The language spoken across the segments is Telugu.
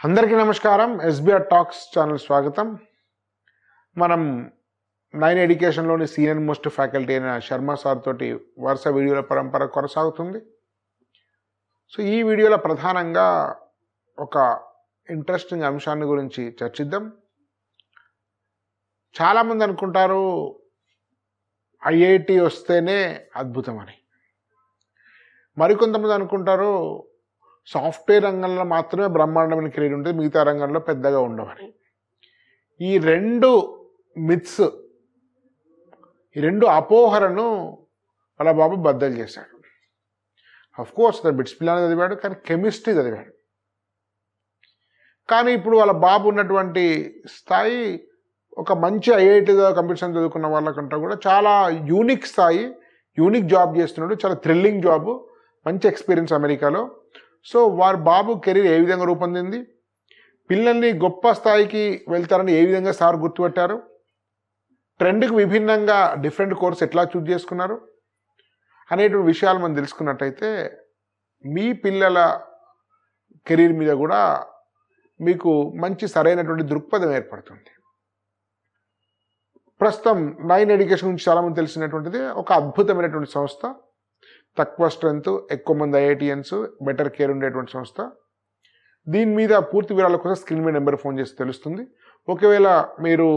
అందరికీ నమస్కారం. ఎస్బిఆర్ టాక్స్ ఛానల్ స్వాగతం. మనం 9 ఎడ్యుకేషన్లోని సీనియర్ మోస్ట్ ఫ్యాకల్టీ అయిన శర్మ సార్ తోటి వరుస వీడియోల పరంపర కొనసాగుతుంది. సో ఈ వీడియోలో ప్రధానంగా ఒక ఇంట్రెస్టింగ్ అంశాన్ని గురించి చర్చిద్దాం. చాలామంది అనుకుంటారు ఐఐటి వస్తేనే అద్భుతం అని. మరికొంతమంది అనుకుంటారు సాఫ్ట్వేర్ రంగంలో మాత్రమే బ్రహ్మాండమైన కెరీర్ ఉంటుంది, మిగతా రంగంలో పెద్దగా ఉండవని. ఈ రెండు మిత్స్, ఈ రెండు అపోహలను వాళ్ళ బాబు బద్దలు చేశాడు. కోర్స్ అతను బిట్స్ పిల్లని చదివాడు, కానీ కెమిస్ట్రీ చదివాడు. కానీ ఇప్పుడు వాళ్ళ బాబు ఉన్నటువంటి స్థాయి ఒక మంచి ఐఐటీలో కంప్యూటర్ సైన్స్ చదువుకున్న వాళ్ళకంటే కూడా చాలా యూనిక్ స్థాయి, యూనిక్ జాబ్ చేస్తున్నాడు. చాలా థ్రిల్లింగ్ జాబ్, మంచి ఎక్స్పీరియన్స్ అమెరికాలో. సో వారి బాబు కెరీర్ ఏ విధంగా రూపొందింది, పిల్లల్ని గొప్ప స్థాయికి వెళ్తారని ఏ విధంగా సార్ గుర్తుపెట్టారు, ట్రెండ్కి విభిన్నంగా డిఫరెంట్ కోర్స్ ఎట్లా చూజ్ చేసుకున్నారు అనేటువంటి విషయాలు మనం తెలుసుకున్నట్టయితే మీ పిల్లల కెరీర్ మీద కూడా మీకు మంచి సరైనటువంటి దృక్పథం ఏర్పడుతుంది. ప్రస్తుతం 9 ఎడ్యుకేషన్ గురించి చాలామంది తెలిసినటువంటిది ఒక అద్భుతమైనటువంటి సంస్థ. తక్కువ స్ట్రెంత్, ఎక్కువ మంది ఐఐటియన్స్, బెటర్ కేర్ ఉండేటువంటి సంస్థ. దీని మీద పూర్తి వివరాల కోసం స్క్రీన్ మీద నెంబర్ ఫోన్ చేసి తెలుస్తుంది. ఒకవేళ మీరు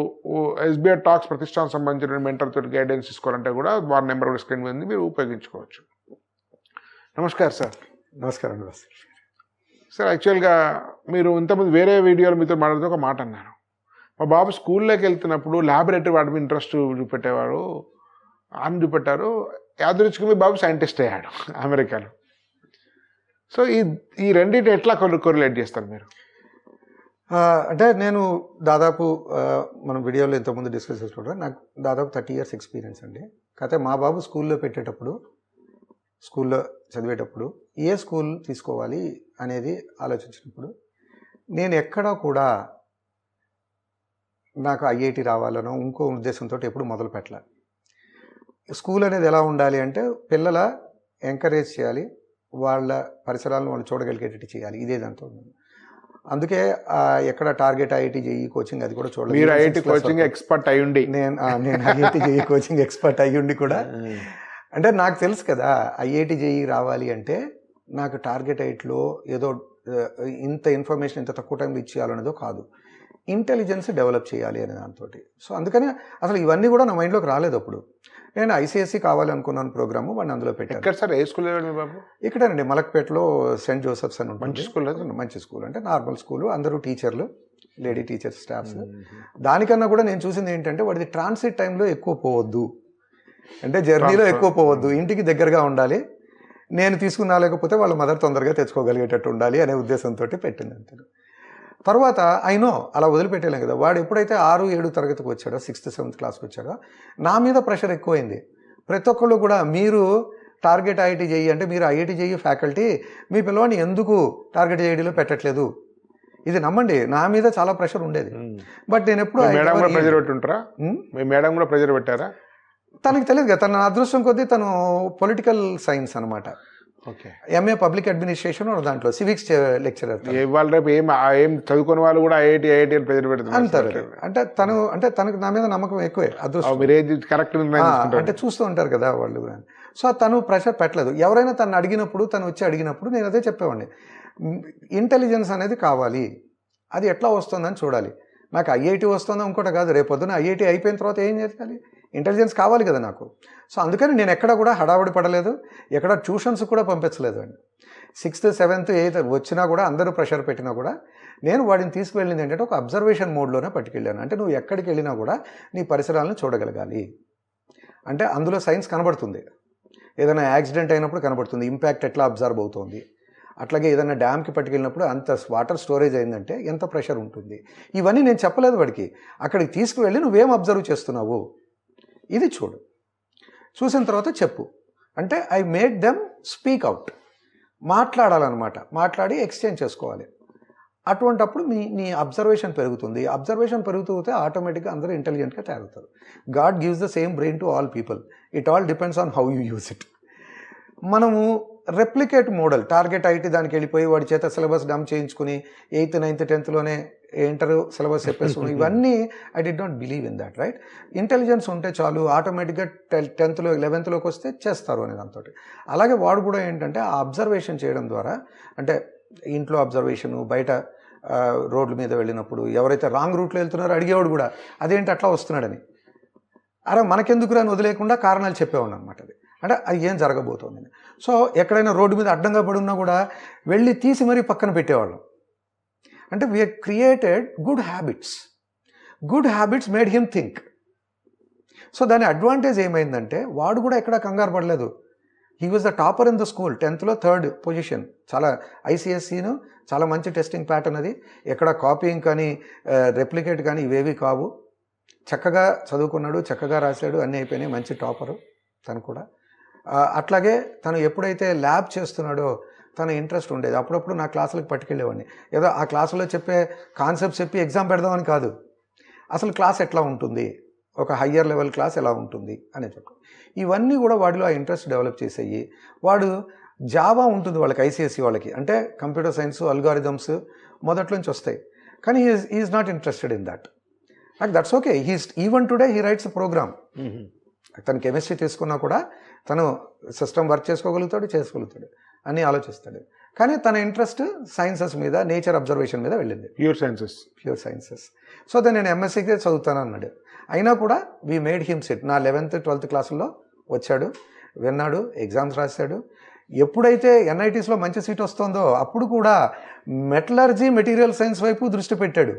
ఎస్బిఆర్ టాక్స్ ప్రతిష్టానికి సంబంధించిన మెంటర్ తోటి గైడెన్స్ తీసుకోవాలంటే కూడా వారి నెంబర్ స్క్రీన్ మీద మీరు ఉపయోగించుకోవచ్చు. నమస్కారం సార్. నమస్కారం. సార్, యాక్చువల్గా మీరు ఇంతకుముందు వేరే వీడియోలు మీతో మాట్లాడుతూ ఒక మాట అన్నారు. మా బాబు స్కూల్లోకి వెళ్తున్నప్పుడు ల్యాబొరేటరీ వాటి మీద ఇంట్రెస్ట్ చూపెట్టేవారు అని చూపెట్టారు. యాదృచ్ఛికంగా మీ బాబు సైంటిస్ట్ అయ్యాడు అమెరికాలో. సో ఈ రెండింటిని ఎట్లా కొరిలేట్ చేస్తారు మీరు? అంటే నేను దాదాపు మనం వీడియోలో ఇంతకుముందు డిస్కస్ చేసుకుంటాం, నాకు దాదాపు 30 years ఎక్స్పీరియన్స్ అండి. కాకపోతే మా బాబు స్కూల్లో చదివేటప్పుడు ఏ స్కూల్ తీసుకోవాలి అనేది ఆలోచించినప్పుడు నేను ఎక్కడా కూడా నాకు ఐఐటి రావాలనో ఇంకో ఉద్దేశంతో ఎప్పుడు మొదలు పెట్టాలి. స్కూల్ అనేది ఎలా ఉండాలి అంటే పిల్లల ఎంకరేజ్ చేయాలి, వాళ్ళ పరిసరాలను వాళ్ళు చూడగలిగేటట్టు చేయాలి. ఇదే దాంతో అందుకే ఎక్కడ టార్గెట్ ఐఐటి జేఈ కోచింగ్ అది కూడా చూడాలి. మీరు ఐఐటి కోచింగ్ ఎక్స్పర్ట్ అయ్యుండి, నేను ఐఐటి జేఈ కోచింగ్ ఎక్స్పర్ట్ అయ్యుండి కూడా అంటే నాకు తెలుసు కదా ఐఐటి జేఈ రావాలి అంటే నాకు టార్గెట్ ఐట్లో ఏదో ఇంత ఇన్ఫర్మేషన్ ఇంత తక్కువ టైంలో ఇచ్చేయాలనేదో కాదు, ఇంటెలిజెన్స్ డెవలప్ చేయాలి అనే దాంతో. సో అందుకని అసలు ఇవన్నీ కూడా నా మైండ్లోకి రాలేదు. అప్పుడు నేను ఐసిఎస్సి కావాలి అనుకున్నాను ప్రోగ్రాము, వాడిని అందులో పెట్టాను. ఎక్కడ సార్, ఏ స్కూల్ బాబు? ఇక్కడేనండి, మలక్పేటలో సెయింట్ జోసెఫ్స్ అని ఉంటుంది. మంచి స్కూల్. మంచి స్కూల్ అంటే నార్మల్ స్కూలు, అందరూ టీచర్లు, లేడీ టీచర్స్, స్టాఫ్స్. దానికన్నా కూడా నేను చూసింది ఏంటంటే వాడిది ట్రాన్సిట్ టైంలో ఎక్కువ పోవద్దు, అంటే జర్నీలో ఎక్కువ పోవద్దు, ఇంటికి దగ్గరగా ఉండాలి, నేను తీసుకున్నా లేకపోతే వాళ్ళ మదర్ తొందరగా తెచ్చుకోగలిగేటట్టు ఉండాలి అనే ఉద్దేశంతో పెట్టింది అంతే. తర్వాత అయినో అలా వదిలిపెట్టలేం కదా. వాడు ఎప్పుడైతే 6-7 తరగతికి వచ్చాడో, 6th 7th క్లాస్కి వచ్చాడో నా మీద ప్రెషర్ ఎక్కువైంది. ప్రతి ఒక్కళ్ళు కూడా మీరు టార్గెట్ ఐఐటి జేఈ అంటే మీరు ఐఐటి జేఈ ఫ్యాకల్టీ మీ పిల్లవాడిని ఎందుకు టార్గెట్ జేఈడిలో పెట్టట్లేదు, ఇది నమ్మండి నా మీద చాలా ప్రెషర్ ఉండేది. బట్ నేను ఎప్పుడు మేడం కూడా ప్రెషర్ పెట్టారా? తనకి తెలియదు కదా, తన అదృష్టం కొద్దీ తను పొలిటికల్ సైన్స్ అనమాట, ఎంఏ పబ్లిక్ అడ్మినిస్ట్రేషన్ దాంట్లో సివిక్స్ లెక్చరర్. రేపు ఏం చదువుకునే వాళ్ళు కూడా ఐఐటి ప్రెజర్ పెడతారు అంటారు. అంటే తనకు నా మీద నమ్మకం ఎక్కువే, అదృష్టం కరెక్ట్ అంటే చూస్తూ ఉంటారు కదా వాళ్ళు. సో తను ప్రెషర్ పెట్టలేదు. ఎవరైనా తను అడిగినప్పుడు, తను వచ్చి అడిగినప్పుడు నేను అదే చెప్పేవాడిని, ఇంటెలిజెన్స్ అనేది కావాలి, అది ఎట్లా వస్తుందని చూడాలి. నాకు ఐఐటి వస్తుందో ఇంకోటి కాదు, రేపొద్దున ఐఐటి అయిపోయిన తర్వాత ఏం చేయాలి, ఇంటెలిజెన్స్ కావాలి కదా నాకు. సో అందుకని నేను ఎక్కడ కూడా హడావుడి పడలేదు, ఎక్కడ ట్యూషన్స్ కూడా పంపించలేదు అండి. 6th 7th 8th వచ్చినా కూడా అందరూ ప్రెషర్ పెట్టినా కూడా నేను వాడిని తీసుకువెళ్ళింది ఏంటంటే ఒక అబ్జర్వేషన్ మోడ్లోనే పట్టుకెళ్ళాను. అంటే నువ్వు ఎక్కడికి వెళ్ళినా కూడా నీ పరిసరాలను చూడగలగాలి. అంటే అందులో సైన్స్ కనబడుతుంది, ఏదైనా యాక్సిడెంట్ అయినప్పుడు కనబడుతుంది, ఇంపాక్ట్ ఎట్లా అబ్జర్వ్ అవుతుంది. అట్లాగే ఏదైనా డ్యామ్కి పట్టుకెళ్ళినప్పుడు అంత వాటర్ స్టోరేజ్ అయిందంటే ఎంత ప్రెషర్ ఉంటుంది. ఇవన్నీ నేను చెప్పలేదు వాడికి. అక్కడికి తీసుకువెళ్ళి నువ్వేం అబ్జర్వ్ చేస్తున్నావు ఇది చూడు, చూసిన తర్వాత చెప్పు. అంటే I made them speak out, మాట్లాడాలన్నమాట, మాట్లాడి ఎక్స్చేంజ్ చేసుకోవాలి. అటువంటప్పుడు నీ అబ్జర్వేషన్ పెరుగుతుంది. అబ్జర్వేషన్ పెరుగుతూ ఆటోమేటిక్గా అందరూ ఇంటెలిజెంట్గా తయారవుతారు. God gives the same brain to all people, it all depends on how you use it. మనము రెప్లికేట్ మోడల్, టార్గెట్ ఐటీ దానికి వెళ్ళిపోయి వాడి చేత సిలబస్ డంప్ చేయించుకుని 8th 9th 10thలోనే ఇంటర్ సిలబస్ చెప్పేసుకుని ఇవన్నీ I did not believe in that, right? Intelligence ఉంటే చాలు, ఆటోమేటిక్గా 10th 11thలోకి వస్తే చేస్తారు అనే దాంతో. అలాగే వాడు కూడా ఏంటంటే ఆ అబ్జర్వేషన్ చేయడం ద్వారా, అంటే ఇంట్లో అబ్జర్వేషను, బయట రోడ్ల మీద వెళ్ళినప్పుడు ఎవరైతే రాంగ్ రూట్లో వెళ్తున్నారో అడిగేవాడు కూడా అదేంటి అట్లా వస్తున్నాడని, అరే మనకెందుకు అని వదిలేకుండా కారణాలు చెప్పేవాడు అనమాట. అంటే అది ఏం జరగబోతోందని. సో ఎక్కడైనా రోడ్డు మీద అడ్డంగా పడి ఉన్నా కూడా వెళ్ళి తీసి మరీ పక్కన పెట్టేవాళ్ళం. అంటే we created good habits. Good habits made him think. So దాని అడ్వాంటేజ్ ఏమైందంటే వాడు కూడా ఎక్కడ కంగారు పడలేదు. He was the topper in the school, 10thలో 3rd పొజిషన్. చాలా ఐసిఎస్సిను చాలా మంచి టెస్టింగ్ ప్యాటర్న్ అది. ఎక్కడ కాపీయింగ్ కానీ రెప్లికేట్ కానీ ఇవేవి కావు. చక్కగా చదువుకున్నాడు, చక్కగా రాశాడు, అన్నీ అయిపోయినాయి. మంచి టాపరు తను కూడా. అట్లాగే తను ఎప్పుడైతే ల్యాబ్ చేస్తున్నాడో తన ఇంట్రెస్ట్ ఉండేది. అప్పుడప్పుడు నా క్లాసులకు పట్టుకెళ్ళేవాడిని. ఏదో ఆ క్లాసులో చెప్పే కాన్సెప్ట్స్ చెప్పి ఎగ్జామ్ పెడదామని కాదు, అసలు క్లాస్ ఎట్లా ఉంటుంది, ఒక హయ్యర్ లెవెల్ క్లాస్ ఎలా ఉంటుంది అని చెప్పి ఇవన్నీ కూడా వాడిలో ఆ ఇంట్రెస్ట్ డెవలప్ చేసేయి. వాడు జావా ఉంటుంది వాళ్ళకి, ఐసిఎస్సి వాళ్ళకి, అంటే కంప్యూటర్ సైన్స్ అల్గారిథమ్స్ మొదట్లో నుంచి వస్తాయి. కానీ is not interested in that. నాకు that's okay. Even today he writes a program. తను కెమిస్ట్రీ తీసుకున్నా కూడా తను సిస్టమ్ వర్క్ చేసుకోగలుగుతాడు అని ఆలోచిస్తాడు. కానీ తన ఇంట్రెస్ట్ సైన్సెస్ మీద, నేచర్ అబ్జర్వేషన్ మీద వెళ్ళింది. Pure sciences. సో దెన్ నేను ఎంఎస్సీకే చదువుతాను అన్నాడు. అయినా కూడా వీ మేడ్ హిమ్ సిట్. నా 11th 12th క్లాసుల్లో వచ్చాడు, విన్నాడు, ఎగ్జామ్స్ రాశాడు. ఎప్పుడైతే ఎన్ఐటీస్లో మంచి సీట్ వస్తుందో అప్పుడు కూడా మెటలర్జీ, మెటీరియల్ సైన్స్ వైపు దృష్టి పెట్టాడు.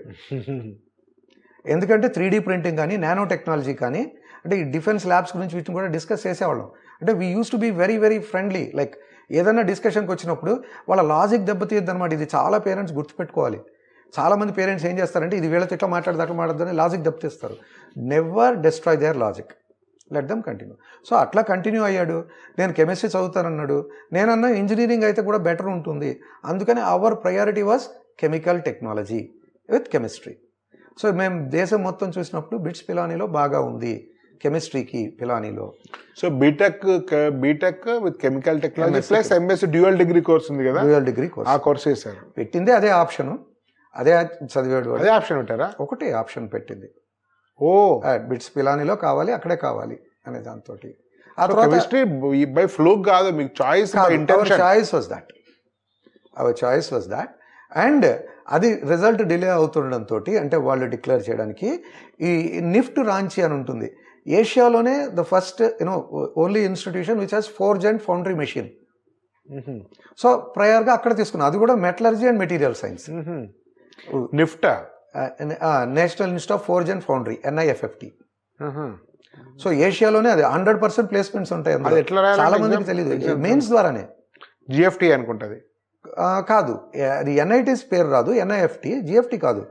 ఎందుకంటే 3D ప్రింటింగ్ కానీ, నానో టెక్నాలజీ కానీ, అంటే ఈ డిఫెన్స్ ల్యాబ్స్ గురించి వీటిని కూడా డిస్కస్ చేసేవాళ్ళం. అంటే we use to be very very friendly. Like ఏదైనా డిస్కషన్కి వచ్చినప్పుడు వాళ్ళ లాజిక్ దెబ్బతీయద్దు అనమాట. ఇది చాలా పేరెంట్స్ గుర్తుపెట్టుకోవాలి. చాలామంది పేరెంట్స్ ఏం చేస్తారంటే ఇది వీళ్ళతో ఇట్లా మాట్లాడదు అట్లా మాట్లాడదని లాజిక్ దెబ్బతీస్తారు. Never destroy their logic, let them continue. So అట్లా కంటిన్యూ అయ్యాడు. నేను కెమిస్ట్రీ చదువుతానన్నాడు. నేనన్నా ఇంజనీరింగ్ అయితే కూడా బెటర్ ఉంటుంది. అందుకని our priority was chemical technology with chemistry. So మేము దేశం మొత్తం చూసినప్పుడు బిట్స్ పిలానీలో బాగా ఉంది కెమిస్ట్రీకి పిలానీలో. So B Tech with chemical technology plus MSc dual degree course ఉంది కదా, డ్యూయల్ డిగ్రీ కోర్స్. ఆ కోర్స్ చేశారు. పెట్టిందే అదే ఆప్షన్, అదే చదివాడు. అదే ఆప్షన్ పెట్టారా? ఒకటే ఆప్షన్ పెట్టింది. ఓ బిట్స్ పిలానీలో కావాలి, అక్కడే కావాలి అనే దాంతో. ఆ కెమిస్ట్రీ బై ఫ్లూక్ కాదు, మీకు choice, our choice was that. And అది రిజల్ట్ డిలే అవుతుండడంతో, అంటే వాళ్ళు డిక్లేర్ చేయడానికి ఈ నిఫ్ట్ రాంచీ అని ఉంటుంది. ఏషియాలోనే the first only institution which has forge and foundry machine. So ప్రయర్గా అక్కడ తీసుకున్నాం. అది కూడా మెటలర్జీ అండ్ మెటీరియల్ సైన్స్. నిఫ్టా, National Institute of Forge and Foundry, NIFFT. So ఏషియాలోనే అది 100% ప్లేస్మెంట్స్ ఉంటాయి. చాలా మందికి తెలియదు. మెయిన్స్ ద్వారానే. GFT అనుకుంటుంది కాదు, అది NITs పేరు రాదు. NIFT, GFT కాదు.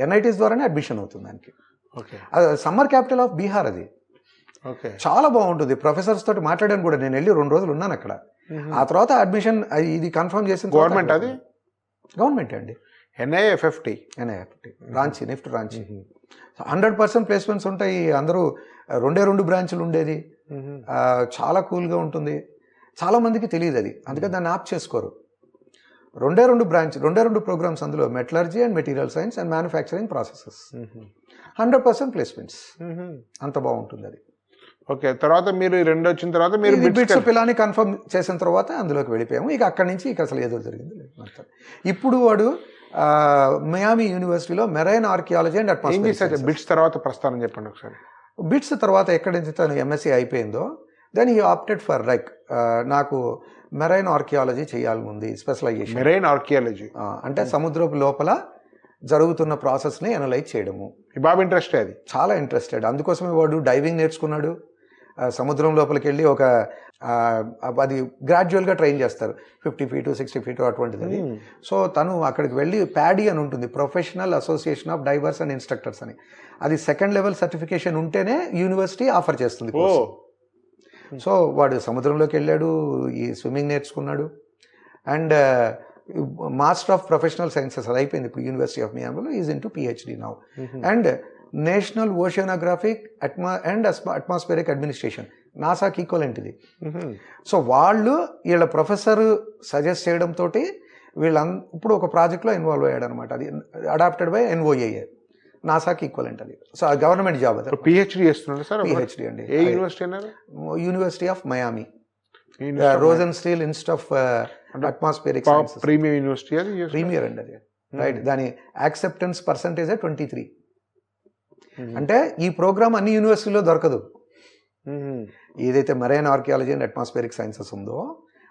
NITs ద్వారానే అడ్మిషన్ అవుతుంది దానికి. సమ్మర్ క్యాపిటల్ ఆఫ్ బీహార్ అది. చాలా బాగుంటుంది. ప్రొఫెసర్స్ తోటి మాట్లాడాను కూడా. నేను వెళ్ళి 2 రోజులు ఉన్నాను అక్కడ. ఆ తర్వాత అడ్మిషన్ ఇది కన్ఫర్మ్ చేసిన గవర్నమెంట్, అది గవర్నమెంట్ అండి. NIFFT Ranchi, NIFT Ranchi. 100% placements ఉంటాయి. అందరూ 2 బ్రాంచ్లు ఉండేది. చాలా కూల్గా ఉంటుంది. చాలా మందికి తెలియదు అది, అందుకని దాన్ని ఆప్ చేసుకోరు. 2 బ్రాంచ్, 2 ప్రోగ్రామ్స్ అందులో, metallurgy and material science and manufacturing processes. 100% placements. అంత బాగుంటుంది అది. ఓకే, తర్వాత మీరు 2 వచ్చిన తర్వాత మీరు బిట్స్ పిలాని కన్ఫర్మ్ చేసిన తర్వాత అందులోకి వెళ్ళిపోయాము. ఇక అక్కడి నుంచి ఇక అసలు ఏదో జరిగింది లేదు. ఇప్పుడు వాడు మియామి యూనివర్సిటీలో marine archaeology and atmosphere. Bits తర్వాత ప్రస్థానం చెప్పండి ఒకసారి. బిట్స్ తర్వాత ఎక్కడి నుంచి తను ఎంఎస్సీ అయిపోయిందో then he opted for like నాకు మెరైన్ ఆర్కియాలజీ చేయాలని ఉంది, స్పెషలైజేషన్. మెరైన్ ఆర్కియాలజీ అంటే సముద్రపు లోపల జరుగుతున్న ప్రాసెస్ని అనలైజ్ చేయడము. బాగా ఇంట్రెస్ట్, అది చాలా ఇంట్రెస్టెడ్. అందుకోసమే వాడు డైవింగ్ నేర్చుకున్నాడు. సముద్రం లోపలికి వెళ్ళి ఒక అది గ్రాడ్యువల్గా ట్రైన్ చేస్తారు, 50 feet 60 feet అటువంటిది. సో తను అక్కడికి వెళ్ళి ప్యాడీ అని ఉంటుంది, Professional Association of Divers and Instructors అని. అది 2nd level సర్టిఫికేషన్ ఉంటేనే యూనివర్సిటీ ఆఫర్ చేస్తుంది. సో వాడు సముద్రంలోకి వెళ్ళాడు, ఈ స్విమ్మింగ్ నేర్చుకున్నాడు. And master of professional sciences అది అయిపోయింది. ఇప్పుడు యూనివర్సిటీ ఆఫ్ మియామిలో is in to PhD now. And National Oceanographic and Atmospheric Administration, నాసాకి ఈక్వలెంట్ ఇది. సో వాళ్ళు వీళ్ళ ప్రొఫెసర్ సజెస్ట్ చేయడంతో వీళ్ళ ఇప్పుడు ఒక ప్రాజెక్ట్లో ఇన్వాల్వ్ అయ్యాడు అనమాట. అది అడాప్టెడ్ బై ఎన్ఓఏఏ, నాసాకి ఈక్వలెంట్ అది. సో ఆ గవర్నమెంట్ జాబ్ అది. పిహెచ్డి చేస్తున్నాడు సార్? పిహెచ్డి అండి. ఏ యూనివర్సిటీ అన్నారు? University of Miami, Rosenstiel Institute of Atmospheric Sciences. Premier university అది? ప్రీమియర్ అండి అది. రైట్. దాని యాక్సెప్టెన్స్ పర్సంటేజ్ 23. అంటే ఈ ప్రోగ్రామ్ అన్ని యూనివర్సిటీలో దొరకదు. ఏదైతే marine archaeology and atmospheric sciences ఉందో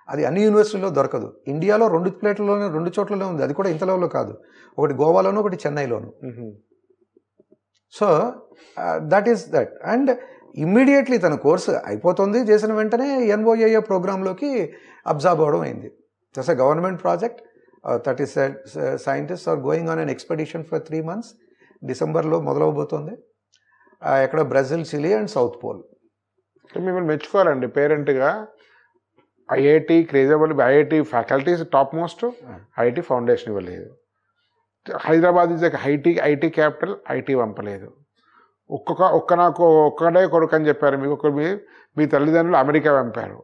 అది అన్ని యూనివర్సిటీలో దొరకదు. ఇండియాలో 2 చోట్లనే ఉంది. అది కూడా ఇంత లెవెల్లో కాదు. ఒకటి గోవాలోను, ఒకటి చెన్నైలోను. So that is that. And immediately తన కోర్సు అయిపోతుంది, చేసిన వెంటనే ఎన్ఓఏఏ ప్రోగ్రాంలోకి అబ్జర్వ్ అవ్వడం అయింది. Just a government project. 30 scientist are going on an expedition for 3 months. డిసెంబర్లో మొదలవబోతుంది. ఎక్కడ Brazil, Chile and south pole. మిమ్మల్ని మెచ్చుకోవాలండి పేరెంట్గా. ఐఐటి క్రేజబుల్, IIT faculties top most, IIT foundation ఇవ్వలేదు. Hyderabad is IT capital, IT పంపలేదు. నాకు ఒక్కడే కొడుకు అని చెప్పారు మీకు. మీ తల్లిదండ్రులు అమెరికా పంపారు.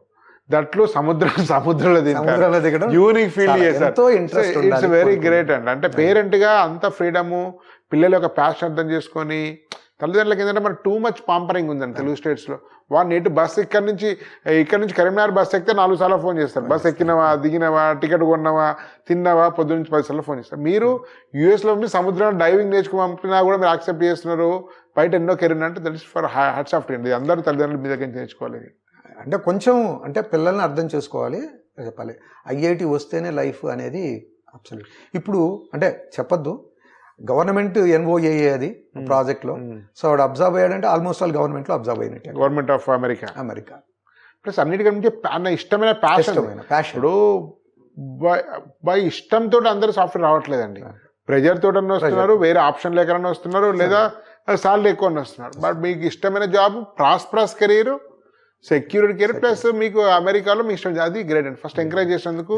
దట్లో సముద్రంలో దిగారు. యూనిక్ ఫీల్డ్ చేశారు. ఇట్స్ వెరీ గ్రేట్ అండి. అంటే పేరెంట్గా అంత ఫ్రీడము, పిల్లల యొక్క ప్యాషన్ అర్థం చేసుకొని, తల్లిదండ్రులకి ఏంటంటే మన టూ మచ్ పాంపరింగ్ ఉందండి తెలుగు స్టేట్స్లో. వాడిని ఎటు బస్సు ఇక్కడ నుంచి కరీంనగర్ బస్సు ఎక్కితే 4 సార్లు ఫోన్ చేస్తారు. బస్సు ఎక్కినవా, దిగినవా, టికెట్ కొన్నావా, తిన్నావా, పొద్దు నుంచి 10 సార్లు ఫోన్ చేస్తారు. మీరు యూఎస్లో ఉండి సముద్రంలో డైవింగ్ నేర్చుకుని పంపినా కూడా మీరు యాక్సెప్ట్ చేస్తున్నారు. బయట ఎన్నో కెరీర్ అంటే that is for hats off అండి. అందరూ తల్లిదండ్రులు మీ దగ్గర నుంచి నేర్చుకోవాలి. అంటే కొంచెం అంటే పిల్లల్ని అర్థం చేసుకోవాలి చెప్పాలి. ఐఐటి వస్తేనే లైఫ్ అనేది అబ్సల్యూట్. ఇప్పుడు అంటే చెప్పొద్దు, గవర్నమెంట్ ఎన్ఓఏఏ అది ప్రాజెక్ట్లో. సో వాడు అబ్జర్వ్ అయ్యాడంటే ఆల్మోస్ట్ ఆల్ గవర్నమెంట్లో అబ్జర్వ్ అయినట్టే. గవర్నమెంట్ ఆఫ్ అమెరికా ప్లస్ అన్నిటికంటే ఇష్టమైన ప్యాషన్. ఇప్పుడు బై ఇష్టంతో అందరూ సాఫ్ట్వేర్ రావట్లేదండి. ప్రెజర్ తోటన్నా వస్తున్నారు, వేరే ఆప్షన్ లేకన్నా వస్తున్నారు, లేదా సాలరీ ఎక్కువ వస్తున్నారు. బట్ మీకు ఇష్టమైన job, prosperous career, security career, plus మీకు అమెరికాలో మీ ఇష్టం. అది గ్రేట్ అండి. ఫస్ట్ ఎంకరేజ్ చేసినందుకు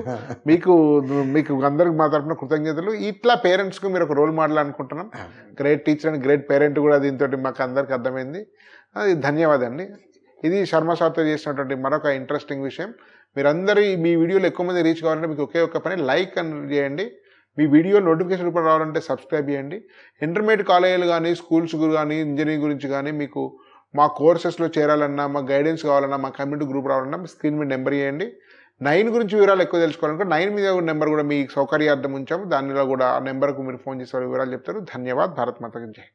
మీకు అందరికి మా తరఫున కృతజ్ఞతలు. ఇట్లా పేరెంట్స్కు మీరు ఒక రోల్ మోడల్ అనుకుంటున్నాం. Great teacher and great parent కూడా దీంతో మాకు అందరికి అర్థమైంది. అది ధన్యవాదాలు. ఇది శర్మ సార్తో చేసినటువంటి మరొక ఇంట్రెస్టింగ్ విషయం. మీరందరూ మీ వీడియోలు ఎక్కువ మంది రీచ్ కావాలంటే మీకు ఒకే ఒక్క పని, లైక్ అని చేయండి. మీ వీడియో నోటిఫికేషన్ రూపంలో రావాలంటే సబ్స్క్రైబ్ చేయండి. ఇంటర్మీడియట్ కాలేజీలు కానీ, స్కూల్స్ కానీ, ఇంజనీరింగ్ గురించి కానీ, మీకు మా కోర్సెస్లో చేరాలన్నా, మా గైడెన్స్ కావాలన్నా, మా కమ్యూనిటీ గ్రూప్ రావాలన్నా మీ స్క్రీన్ మీద నెంబర్ ఇవ్వండి. 9 గురించి వివరాలు ఎక్కువ తెలుసుకోవాలనుకో 9 మీద నెంబర్ కూడా మీ సౌకర్యార్థం ఉంచాము. దానిలో కూడా ఆ నెంబర్కు మీరు ఫోన్ చేసే వివరాలు చెప్తారు. ధన్యవాద్. భారత్ మాతా కీ జై.